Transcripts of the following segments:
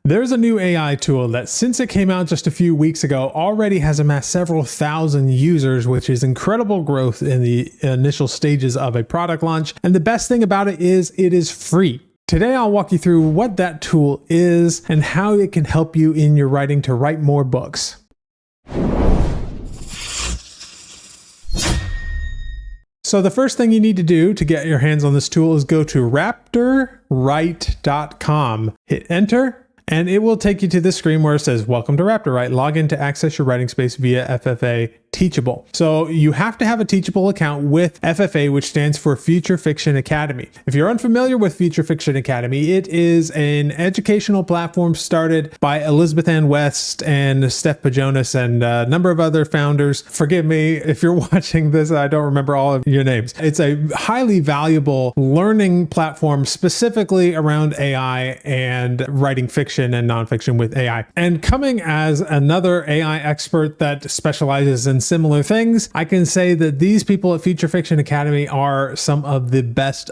There's a new AI tool that, since it came out just a few weeks ago, already has amassed several thousand users, which is incredible growth in the initial stages of a product launch. And the best thing about it is free. Today, I'll walk you through what that tool is and how it can help you in your writing to write more books. So the first thing you need to do to get your hands on this tool is go to raptorwrite.com, hit enter, and it will take you to this screen where it says, welcome to Raptor Write. Log in to access your writing space via FFA Teachable. So you have to have a Teachable account with FFA, which stands for Future Fiction Academy. If you're unfamiliar with Future Fiction Academy, it is an educational platform started by Elizabeth Ann West and Steph Pajonas and a number of other founders. Forgive me if you're watching this, I don't remember all of your names. It's a highly valuable learning platform specifically around AI and writing fiction and nonfiction with AI. And coming as another AI expert that specializes in similar things, I can say that these people at Future Fiction Academy are some of the best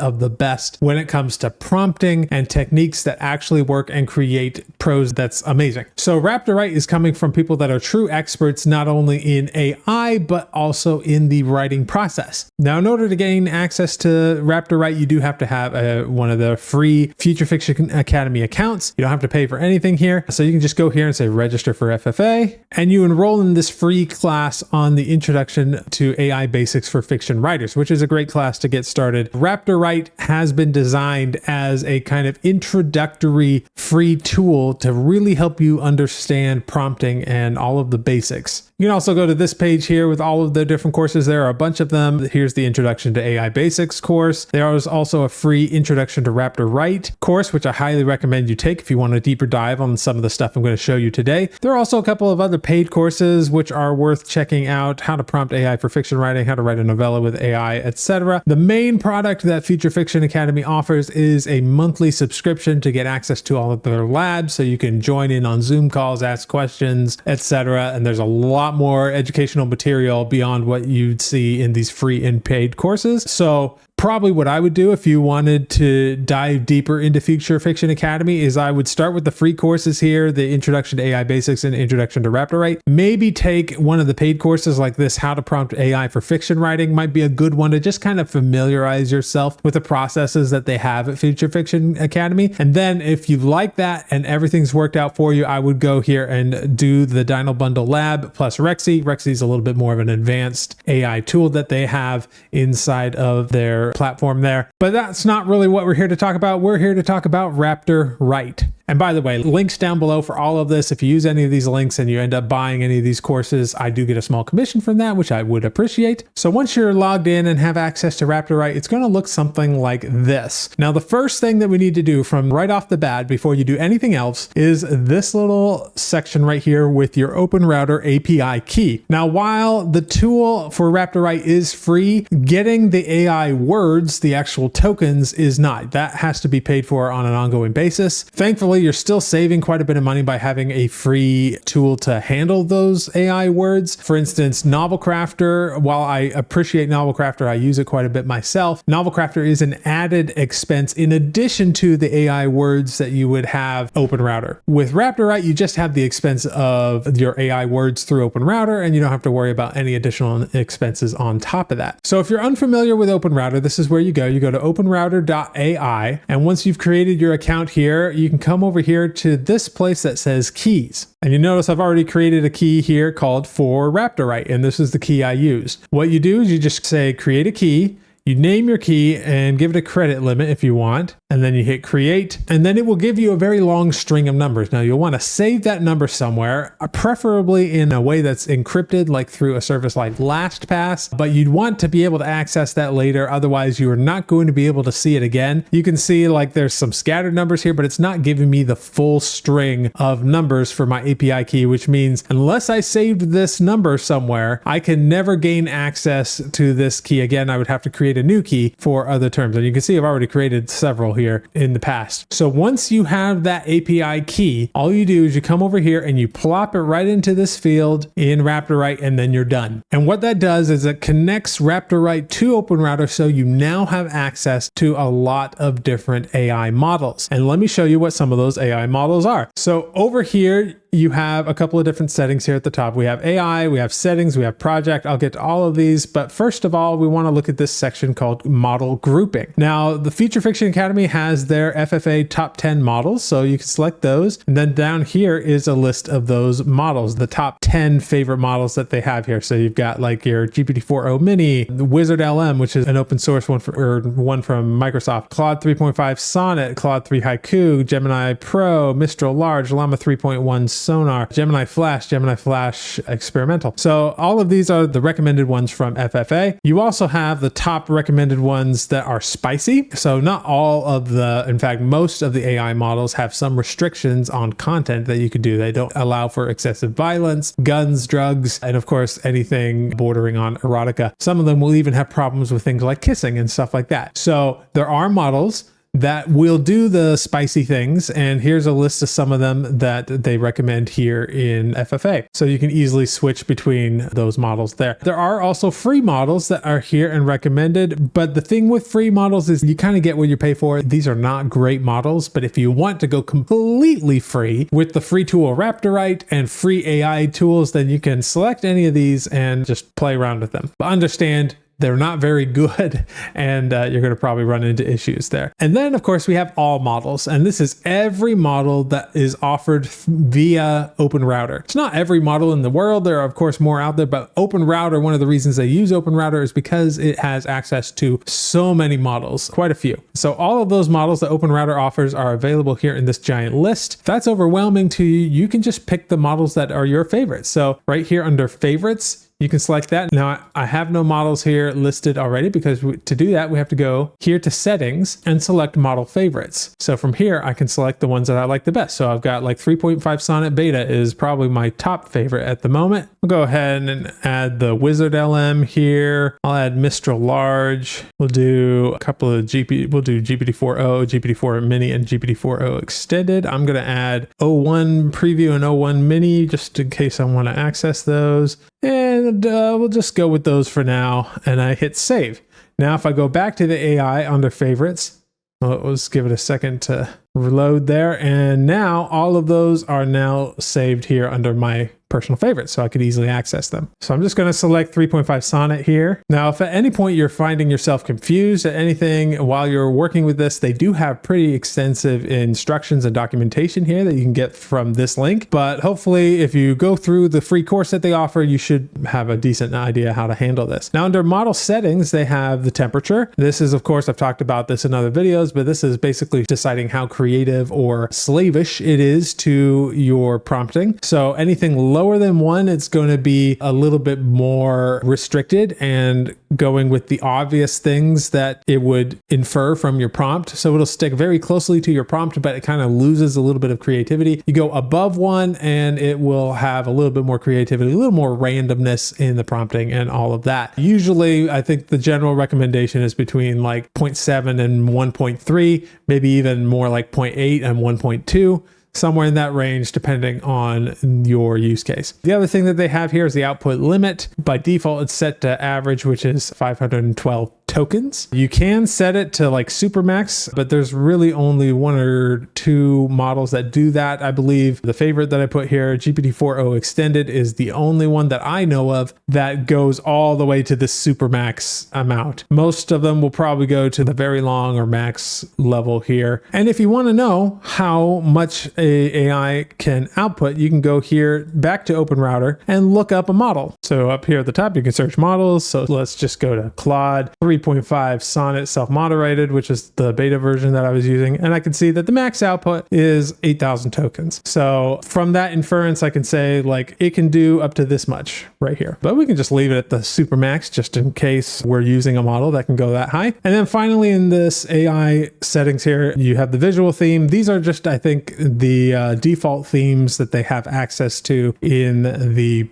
when it comes to prompting and techniques that actually work and create prose that's amazing. So Raptor Write is coming from people that are true experts, not only in AI, but also in the writing process. Now, in order to gain access to Raptor Write, you do have to have one of the free Future Fiction Academy accounts. You don't have to pay for anything here. So you can just go here and say register for FFA, and you enroll in this free class on the Introduction to AI Basics for Fiction Writers, which is a great class to get started. Raptor Write has been designed as a kind of introductory free tool to really help you understand prompting and all of the basics. You can also go to this page here with all of the different courses. There are a bunch of them. Here's the Introduction to AI Basics course. There is also a free Introduction to Raptor Write course, which I highly recommend you take if you want a deeper dive on some of the stuff I'm going to show you today. There are also a couple of other paid courses which are worth checking out: how to prompt AI for fiction writing, how to write a novella with AI, etc. The main product that Future Fiction Academy offers is a monthly subscription to get access to all of their labs, so you can join in on Zoom calls, ask questions, etc. And there's a lot more educational material beyond what you'd see in these free and paid courses. So probably what I would do if you wanted to dive deeper into Future Fiction Academy is I would start with the free courses here, the Introduction to AI Basics and Introduction to Raptor Write. Maybe take one of the paid courses like this, How to Prompt AI for Fiction Writing, might be a good one to just kind of familiarize yourself with the processes that they have at Future Fiction Academy. And then if you like that and everything's worked out for you, I would go here and do the Dino Bundle Lab plus Rexy. Rexy is a little bit more of an advanced AI tool that they have inside of their platform there. But that's not really what we're here to talk about. We're here to talk about Raptor Write. And by the way, links down below for all of this. If you use any of these links and you end up buying any of these courses, I do get a small commission from that, which I would appreciate. So once you're logged in and have access to Raptor Write, it's going to look something like this. Now, the first thing that we need to do from right off the bat before you do anything else is this little section right here with your Open Router API key. Now, while the tool for Raptor Write is free, getting the AI words, the actual tokens, is not. That has to be paid for on an ongoing basis. Thankfully, you're still saving quite a bit of money by having a free tool to handle those AI words. For instance, Novel Crafter, while I appreciate Novel Crafter, I use it quite a bit myself. Novel Crafter is an added expense in addition to the AI words that you would have Open Router. With Raptor Write, you just have the expense of your AI words through Open Router, and you don't have to worry about any additional expenses on top of that. So if you're unfamiliar with Open Router, this is where you go. You go to openrouter.ai, and once you've created your account here, you can come over here to this place that says keys. And you notice I've already created a key here called for Raptor Write, and this is the key I used. What you do is you just say create a key, you name your key and give it a credit limit if you want, and then you hit create, and then it will give you a very long string of numbers. Now you'll want to save that number somewhere, preferably in a way that's encrypted, like through a service like LastPass, but you'd want to be able to access that later. Otherwise, you are not going to be able to see it again. You can see like there's some scattered numbers here, but it's not giving me the full string of numbers for my API key, which means unless I saved this number somewhere, I can never gain access to this key again. I would have to create create a new key for other terms. And you can see I've already created several here in the past. So once you have that API key, all you do is you come over here and you plop it right into this field in RaptorWrite, and then you're done. And what that does is it connects RaptorWrite to OpenRouter, so you now have access to a lot of different AI models. And let me show you what some of those AI models are. So over here, you have a couple of different settings here at the top. We have AI, we have settings, we have project. I'll get to all of these, but first of all, we want to look at this section called model grouping. Now, the Feature Fiction Academy has their FFA top 10 models, so you can select those. And then down here is a list of those models, the top 10 favorite models that they have here. So you've got like your GPT-4o Mini, the Wizard LM, which is an open source one from Microsoft, Claude 3.5 Sonnet, Claude 3 Haiku, Gemini Pro, Mistral Large, Llama 3.1 Sonar, Gemini Flash Experimental. So all of these are the recommended ones from FFA. You also have the top recommended ones that are spicy. So not all of in fact, most of the AI models have some restrictions on content that you can do. They don't allow for excessive violence, guns, drugs, and of course, anything bordering on erotica. Some of them will even have problems with things like kissing and stuff like that. So there are models that will do the spicy things, and here's a list of some of them that they recommend here in FFA. So you can easily switch between those models there. There are also free models that are here and recommended, but the thing with free models is you kind of get what you pay for. These are not great models, but if you want to go completely free with the free tool RaptorWrite and free AI tools, then you can select any of these and just play around with them. But understand, they're not very good, and you're going to probably run into issues there. And then, of course, we have all models, and this is every model that is offered via OpenRouter. It's not every model in the world. There are, of course, more out there, but OpenRouter, one of the reasons they use OpenRouter is because it has access to so many models, quite a few. So all of those models that OpenRouter offers are available here in this giant list. If that's overwhelming to you, you can just pick the models that are your favorites. So right here under favorites, you can select that. Now, I have no models here listed already because to do that, we have to go here to settings and select model favorites. So from here, I can select the ones that I like the best. So I've got like 3.5 Sonnet Beta is probably my top favorite at the moment. We'll go ahead and add the Wizard LM here. I'll add Mistral Large. We'll do a couple of we'll do GPT-4o, GPT-4 Mini, and GPT-4o Extended. I'm going to add O1 Preview and O1 Mini just in case I want to access those. And we'll just go with those for now, and I hit save. Now, if I go back to the AI under favorites, let's give it a second to reload there. And now all of those are now saved here under my personal favorites, so I could easily access them. So I'm just going to select 3.5 Sonnet here. Now, if at any point you're finding yourself confused at anything while you're working with this, they do have pretty extensive instructions and documentation here that you can get from this link. But hopefully, if you go through the free course that they offer, you should have a decent idea how to handle this. Now, under model settings, they have the temperature. This is, of course, I've talked about this in other videos, but this is basically deciding how creative or slavish it is to your prompting. So anything lower than 1, it's going to be a little bit more restricted and going with the obvious things that it would infer from your prompt. So it'll stick very closely to your prompt, but it kind of loses a little bit of creativity. You go above 1 and it will have a little bit more creativity, a little more randomness in the prompting and all of that. Usually, I think the general recommendation is between like 0.7 and 1.3, maybe even more like 0.8 and 1.2. Somewhere in that range, depending on your use case. The other thing that they have here is the output limit. By default, it's set to average, which is 512 tokens. You can set it to like Supermax, but there's really only 1 or 2 models that do that. I believe the favorite that I put here, GPT-4o Extended, is the only one that I know of that goes all the way to the Supermax amount. Most of them will probably go to the very long or max level here. And if you want to know how much AI can output, you can go here back to OpenRouter and look up a model. So up here at the top, you can search models. So let's just go to Claude 3.5 Sonnet self-moderated, which is the beta version that I was using. And I can see that the max output is 8,000 tokens. So from that inference, I can say like it can do up to this much right here, but we can just leave it at the super max just in case we're using a model that can go that high. And then finally in this AI settings here, you have the visual theme. These are just, I think, the default themes that they have access to in the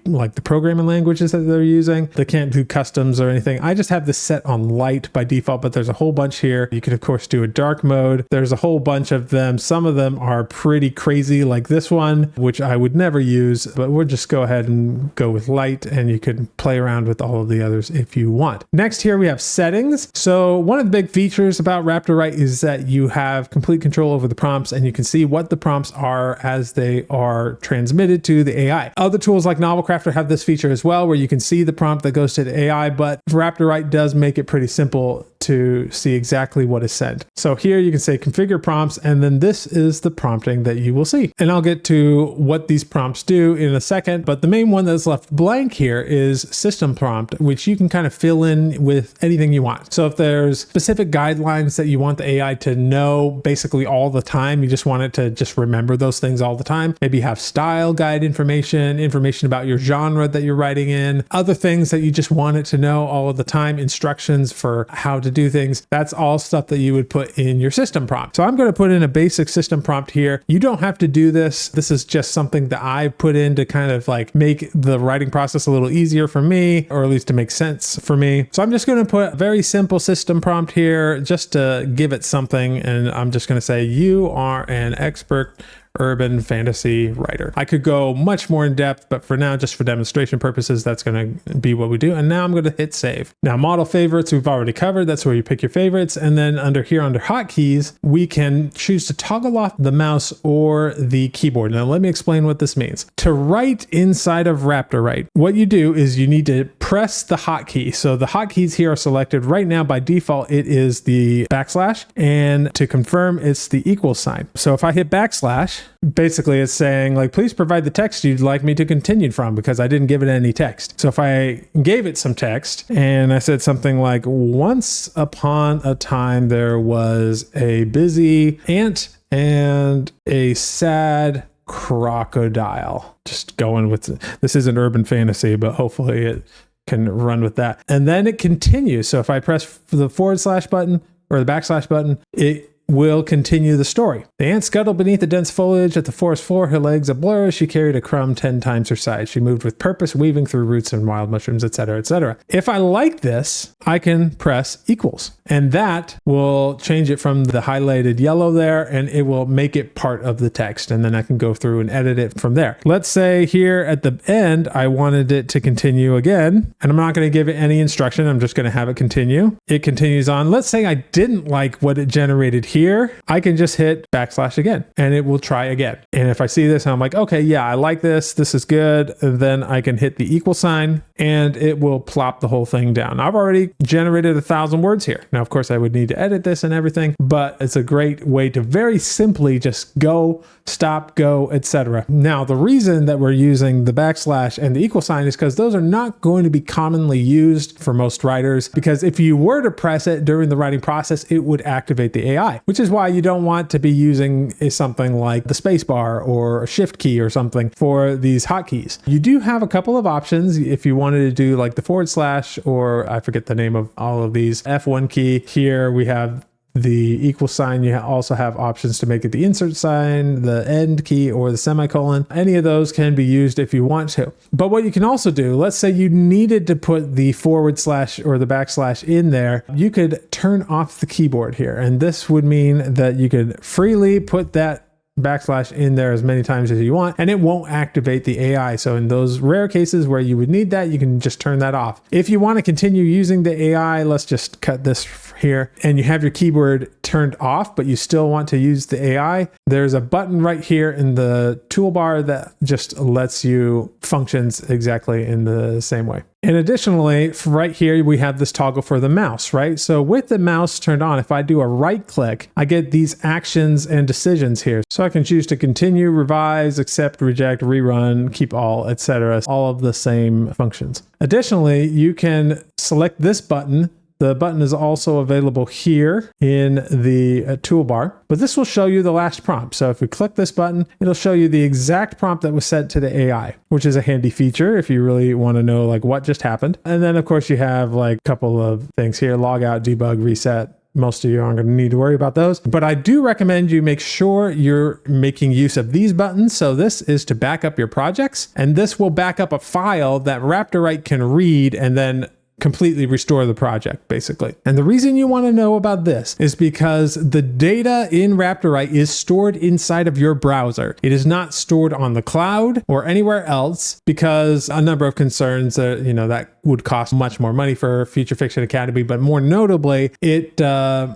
programming languages that they're using. They can't do customs or anything. I just have this set on light by default, but there's a whole bunch here. You can of course do a dark mode. There's a whole bunch of them. Some of them are pretty crazy, like this one, which I would never use, but we'll just go ahead and go with light, and you can play around with all of the others if you want. Next here we have settings. So one of the big features about Raptor Write is that you have complete control over the prompts, and you can see what the prompts are as they are transmitted to the AI. Other tools like Novel Crafter have this feature as well, where you can see the prompt that goes to the AI, but Raptor Write does make it pretty simple to see exactly what is sent. So here you can say configure prompts, and then this is the prompting that you will see. And I'll get to what these prompts do in a second, but the main one that's left blank here is system prompt, which you can kind of fill in with anything you want. So if there's specific guidelines that you want the AI to know basically all the time, you just want it to just remember those things all the time. Maybe you have style guide information about your genre that you're writing in, other things that you just want it to know all of the time, instructions for how to do things. That's all stuff that you would put in your system prompt. So I'm going to put in a basic system prompt here. You don't have to do this. This is just something that I put in to kind of like make the writing process a little easier for me, or at least to make sense for me. So I'm just going to put a very simple system prompt here just to give it something. And I'm just going to say, you are an expert urban fantasy writer. I could go much more in depth, but for now, just for demonstration purposes, that's going to be what we do. And now I'm going to hit save. Now, model favorites, we've already covered. That's where you pick your favorites. And then under here, under hotkeys, we can choose to toggle off the mouse or the keyboard. Now, let me explain what this means. To write inside of Raptor Write, what you do is you need to press the hotkey. So the hotkeys here are selected right now. By default, it is the backslash. And to confirm, it's the equal sign. So if I hit backslash, basically it's saying like, please provide the text you'd like me to continue from, because I didn't give it any text. So if I gave it some text and I said something like, once upon a time there was a busy ant and a sad crocodile. Just going with, this isn't urban fantasy, but hopefully it can run with that. And then it continues. So if I press the / button or the backslash button, it will continue the story. The ant scuttled beneath the dense foliage at the forest floor, her legs a blur as she carried a crumb 10 times her size. She moved with purpose, weaving through roots and wild mushrooms, etc., etc. If I like this, I can press equals, and that will change it from the highlighted yellow there, and it will make it part of the text, and then I can go through and edit it from there. Let's say here at the end, I wanted it to continue again, and I'm not going to give it any instruction. I'm just going to have it continue. It continues on. Let's say I didn't like what it generated here. I can just hit backslash again and it will try again. And if I see this, I'm like, okay, yeah, I like this. This is good. And then I can hit the equal sign and it will plop the whole thing down. I've already generated 1,000 words here. Now, of course, I would need to edit this and everything, but it's a great way to very simply just go, stop, go, etc. Now, the reason that we're using the backslash and the equal sign is because those are not going to be commonly used for most writers, because if you were to press it during the writing process, it would activate the AI, which is why you don't want to be using something like the space bar or a shift key or something for these hotkeys. You do have a couple of options if you wanted to do like the / or I forget the name of all of these. F1 key. Here we have the equal sign. You also have options to make it the insert sign, the end key, or the semicolon. Any of those can be used if you want to. But what you can also do, let's say you needed to put the / or the backslash in there, you could turn off the keyboard here. And this would mean that you could freely put that backslash in there as many times as you want, and it won't activate the AI. So in those rare cases where you would need that, you can just turn that off. If you want to continue using the AI, let's just cut this here, and you have your keyboard turned off, but you still want to use the AI, there's a button right here in the toolbar that just lets you functions exactly in the same way. And additionally, right here, we have this toggle for the mouse, right? So with the mouse turned on, if I do a right click, I get these actions and decisions here. So I can choose to continue, revise, accept, reject, rerun, keep all, etc. All of the same functions. Additionally, you can select this button. The button is also available here in the toolbar, but this will show you the last prompt. So if we click this button, it'll show you the exact prompt that was sent to the AI, which is a handy feature if you really want to know like what just happened. And then of course you have like a couple of things here, log out, debug, reset. Most of you aren't going to need to worry about those, but I do recommend you make sure you're making use of these buttons. So this is to back up your projects, and this will back up a file that Raptor Write can read and then completely restore the project, basically. And the reason you want to know about this is because the data in Raptor is stored inside of your browser. It is not stored on the cloud or anywhere else because a number of concerns that, that would cost much more money for Future Fiction Academy, but more notably, it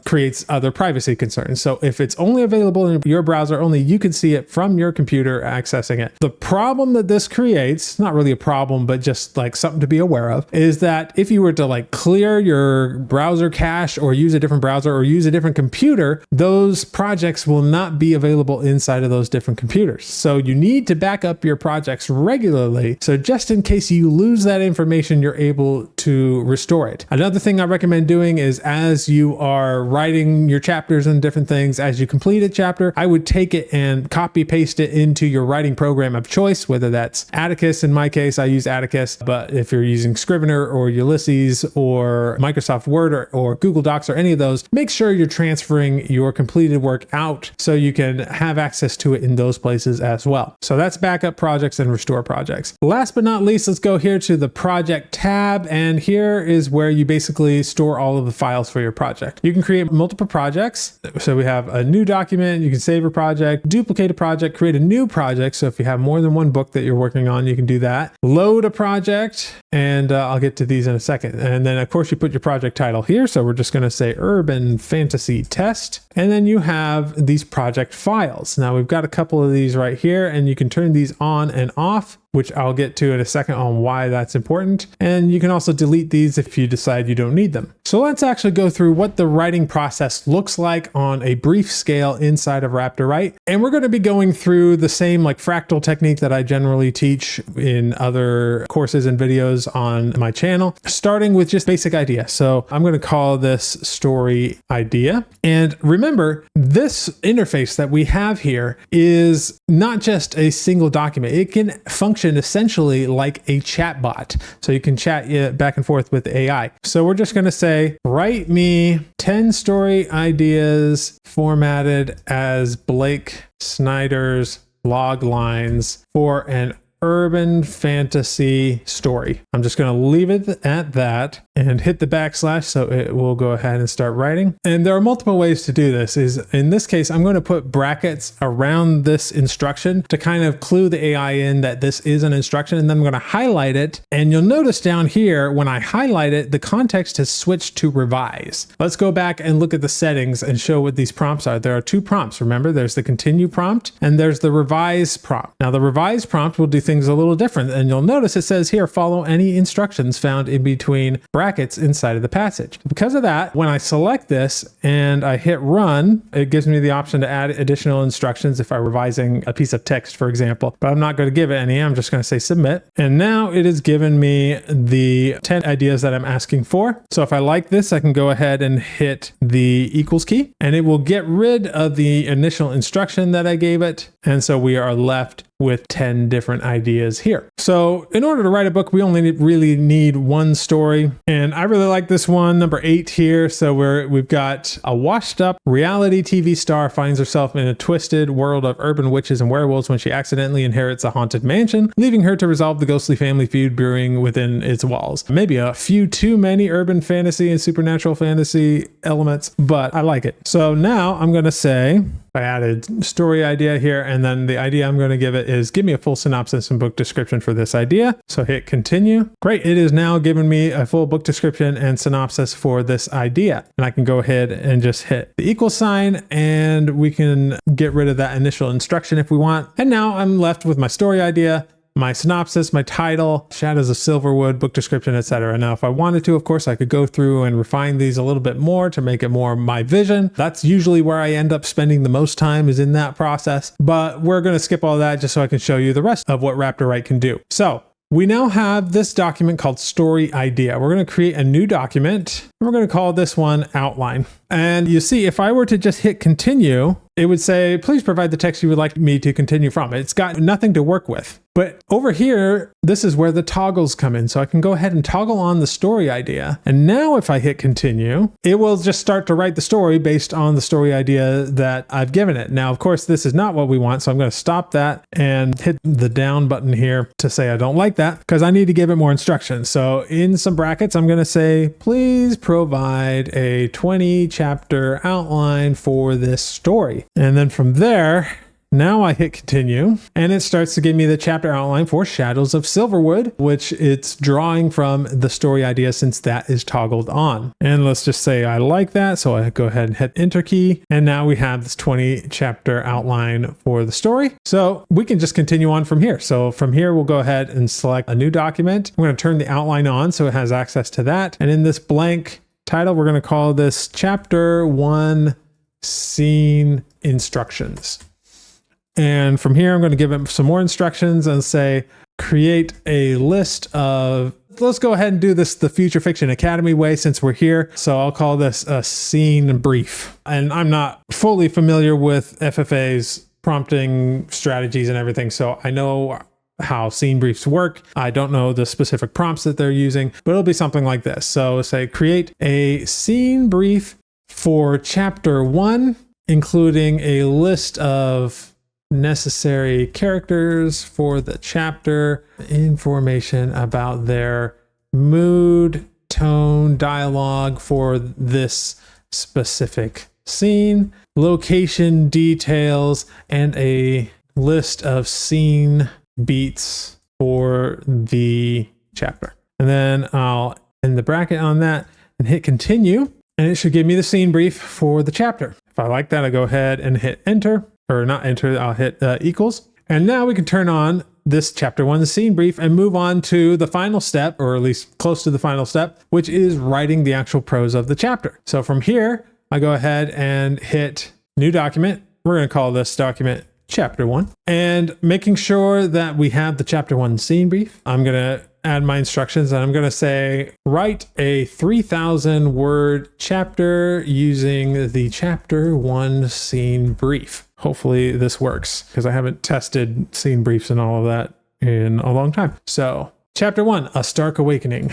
creates other privacy concerns. So if it's only available in your browser, only you can see it from your computer accessing it. The problem that this creates, not really a problem, but just like something to be aware of, is that if you were to like clear your browser cache or use a different browser or use a different computer, those projects will not be available inside of those different computers. So you need to back up your projects regularly. So just in case you lose that information, you're able to restore it. Another thing I recommend doing is as you are writing your chapters and different things, as you complete a chapter, I would take it and copy paste it into your writing program of choice, whether that's Atticus. In my case, I use Atticus, but if you're using Scrivener or Ulysses or Microsoft Word or Google Docs or any of those, make sure you're transferring your completed work out so you can have access to it in those places as well. So that's backup projects and restore projects. Last but not least, let's go here to the project tab, and here is where you basically store all of the files for your project. You can create multiple projects. So we have a new document, you can save a project, duplicate a project, create a new project. So if you have more than one book that you're working on, you can do that. Load a project, and I'll get to these in a second. And then of course you put your project title here. So we're just going to say Urban Fantasy Test. And then you have these project files. Now we've got a couple of these right here, and you can turn these on and off, which I'll get to in a second on why that's important. And you can also delete these if you decide you don't need them. So let's actually go through what the writing process looks like on a brief scale inside of Raptor. And we're going to be going through the same like fractal technique that I generally teach in other courses and videos on my channel, starting with just basic idea. So I'm going to call this story idea. And remember, this interface that we have here is not just a single document. It can function essentially like a chat bot. So you can chat back and forth with AI. So we're just going to say, write me 10 story ideas formatted as Blake Snyder's log lines for an urban fantasy story. I'm just going to leave it at that and hit the backslash so it will go ahead and start writing. And there are multiple ways to do this. In this case, I'm going to put brackets around this instruction to kind of clue the AI in that this is an instruction, and then I'm going to highlight it. And you'll notice down here, when I highlight it, the context has switched to revise. Let's go back and look at the settings and show what these prompts are. There are two prompts. Remember, there's the continue prompt and there's the revise prompt. Now the revise prompt will do things a little different, and you'll notice it says here, follow any instructions found in between brackets inside of the passage. Because of that, when I select this and I hit run, it gives me the option to add additional instructions if I'm revising a piece of text, for example, but I'm not going to give it any. I'm just going to say submit. And now it has given me the 10 ideas that I'm asking for. So if I like this, I can go ahead and hit the equals key, and it will get rid of the initial instruction that I gave it. And so we are left with 10 different ideas here. So in order to write a book, we only really need one story. And I really like this one, number 8 here. So we've got a washed up reality TV star finds herself in a twisted world of urban witches and werewolves when she accidentally inherits a haunted mansion, leaving her to resolve the ghostly family feud brewing within its walls. Maybe a few too many urban fantasy and supernatural fantasy elements, but I like it. So now I'm going to say, I added story idea here, and then the idea I'm going to give it is give me a full synopsis and book description for this idea. So hit continue. Great. It is now giving me a full book description and synopsis for this idea. And I can go ahead and just hit the equal sign, and we can get rid of that initial instruction if we want. And now I'm left with my story idea, my synopsis, my title, Shadows of Silverwood, book description, etc. Now, if I wanted to, of course, I could go through and refine these a little bit more to make it more my vision. That's usually where I end up spending the most time, is in that process. But we're going to skip all that just so I can show you the rest of what Raptor can do. So we now have this document called Story Idea. We're going to create a new document. We're going to call this one outline. And you see, if I were to just hit continue, it would say, please provide the text you would like me to continue from. It's got nothing to work with. But over here, this is where the toggles come in. So I can go ahead and toggle on the story idea. And now if I hit continue, it will just start to write the story based on the story idea that I've given it. Now, of course, this is not what we want. So I'm going to stop that and hit the down button here to say I don't like that because I need to give it more instructions. So in some brackets, I'm going to say, please provide a 20 chapter outline for this story. And then from there, now I hit continue and it starts to give me the chapter outline for Shadows of Silverwood, which it's drawing from the story idea since that is toggled on. And let's just say I like that. So I go ahead and hit enter key. And now we have this 20 chapter outline for the story. So we can just continue on from here. So from here, we'll go ahead and select a new document. I'm going to turn the outline on so it has access to that. And in this blank title, we're going to call this chapter 1 scene instructions. And from here, I'm going to give it some more instructions and say, create a list of, let's go ahead and do this the Future Fiction Academy way since we're here. So I'll call this a scene brief. And I'm not fully familiar with FFA's prompting strategies and everything. So I know how scene briefs work. I don't know the specific prompts that they're using, but it'll be something like this. So say, create a scene brief for chapter 1, including a list of necessary characters for the chapter, information about their mood, tone, dialogue for this specific scene, location details, and a list of scene beats for the chapter. And then I'll end the bracket on that and hit continue, and it should give me the scene brief for the chapter. If I like that, I go ahead and hit enter. Or not enter, I'll hit equals. And now we can turn on this chapter 1, the scene brief, and move on to the final step, or at least close to the final step, which is writing the actual prose of the chapter. So from here, I go ahead and hit new document. We're going to call this document chapter 1, and making sure that we have the chapter 1 scene brief. I'm going to add my instructions and I'm going to say, write a 3,000 word chapter using the chapter 1 scene brief. Hopefully this works because I haven't tested scene briefs and all of that in a long time. So chapter 1, A Stark Awakening.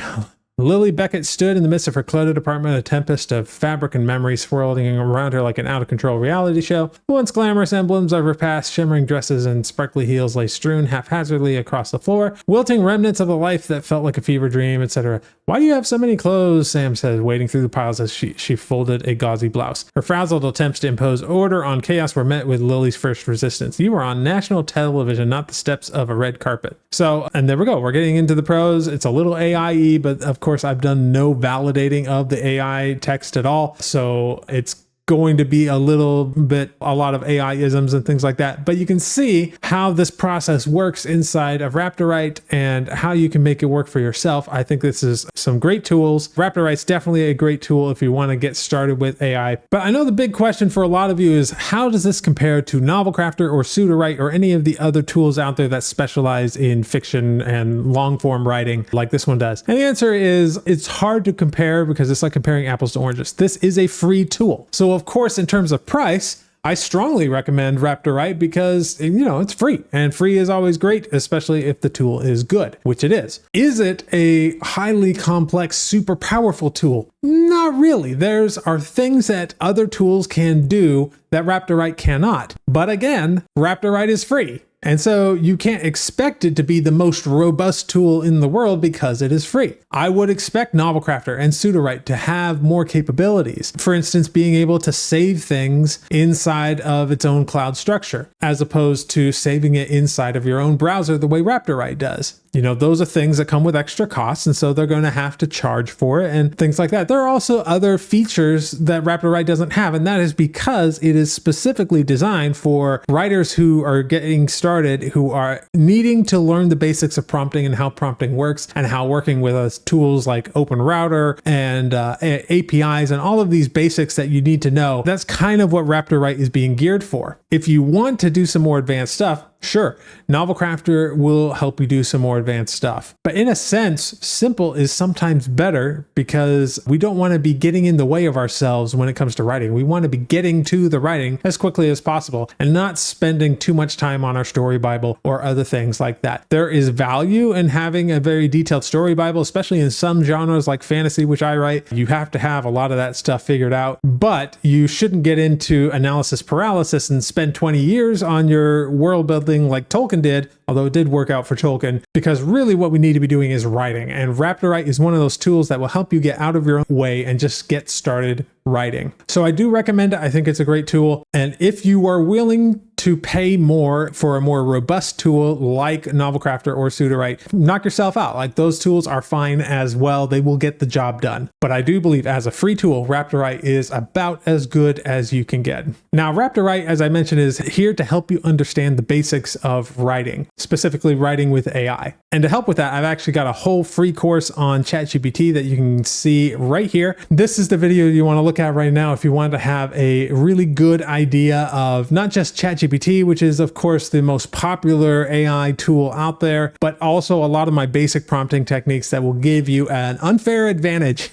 Lily Beckett stood in the midst of her cluttered apartment, a tempest of fabric and memory swirling around her like an out-of-control reality show. The once glamorous emblems of her past, shimmering dresses and sparkly heels lay strewn haphazardly across the floor, wilting remnants of a life that felt like a fever dream, etc. Why do you have so many clothes? Sam said, wading through the piles as she folded a gauzy blouse. Her frazzled attempts to impose order on chaos were met with Lily's first resistance. You were on national television, not the steps of a red carpet. So, and there we go. We're getting into the prose. It's a little AI-y, but of course I've done no validating of the AI text at all. So it's going to be a lot of AI isms and things like that. But you can see how this process works inside of Raptor and how you can make it work for yourself. I think this is some great tools. Raptor definitely a great tool if you want to get started with AI. But I know the big question for a lot of you is, how does this compare to Novel Crafter or Sudowrite or any of the other tools out there that specialize in fiction and long form writing like this one does? And the answer is, it's hard to compare because it's like comparing apples to oranges. This is a free tool. So of course, in terms of price, I strongly recommend Raptor because, it's free, and free is always great, especially if the tool is good, which it is. Is it a highly complex, super powerful tool? Not really. There are things that other tools can do that Raptor cannot. But again, Raptor is free. And so you can't expect it to be the most robust tool in the world because it is free. I would expect Novel Crafter and Sudowrite to have more capabilities. For instance, being able to save things inside of its own cloud structure, as opposed to saving it inside of your own browser the way Raptor does. Those are things that come with extra costs, and so they're going to have to charge for it and things like that. There are also other features that Raptor doesn't have, and that is because it is specifically designed for writers who are getting started, who are needing to learn the basics of prompting and how prompting works, and how working with tools like OpenRouter and APIs and all of these basics that you need to know. That's kind of what Raptor is being geared for. If you want to do some more advanced stuff, Sure, Novel Crafter will help you do some more advanced stuff. But in a sense, simple is sometimes better because we don't want to be getting in the way of ourselves when it comes to writing. We want to be getting to the writing as quickly as possible and not spending too much time on our story Bible or other things like that. There is value in having a very detailed story Bible, especially in some genres like fantasy, which I write. You have to have a lot of that stuff figured out, but you shouldn't get into analysis paralysis and spend 20 years on your world building like Tolkien did, although it did work out for Tolkien, because really what we need to be doing is writing. And Raptor is one of those tools that will help you get out of your own way and just get started writing. So I do recommend it. I think it's a great tool. And if you are willing to pay more for a more robust tool like Novel Crafter or Sudowrite, knock yourself out. Like, those tools are fine as well. They will get the job done. But I do believe as a free tool, Raptor is about as good as you can get. Now, Raptor, as I mentioned, is here to help you understand the basics of writing, specifically writing with AI. And to help with that, I've actually got a whole free course on ChatGPT that you can see right here. This is the video you want to look at right now if you want to have a really good idea of not just ChatGPT, which is of course the most popular AI tool out there, but also a lot of my basic prompting techniques that will give you an unfair advantage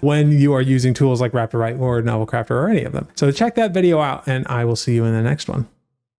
when you are using tools like Raptor or Novel Crafter or any of them. So check that video out, and I will see you in the next one.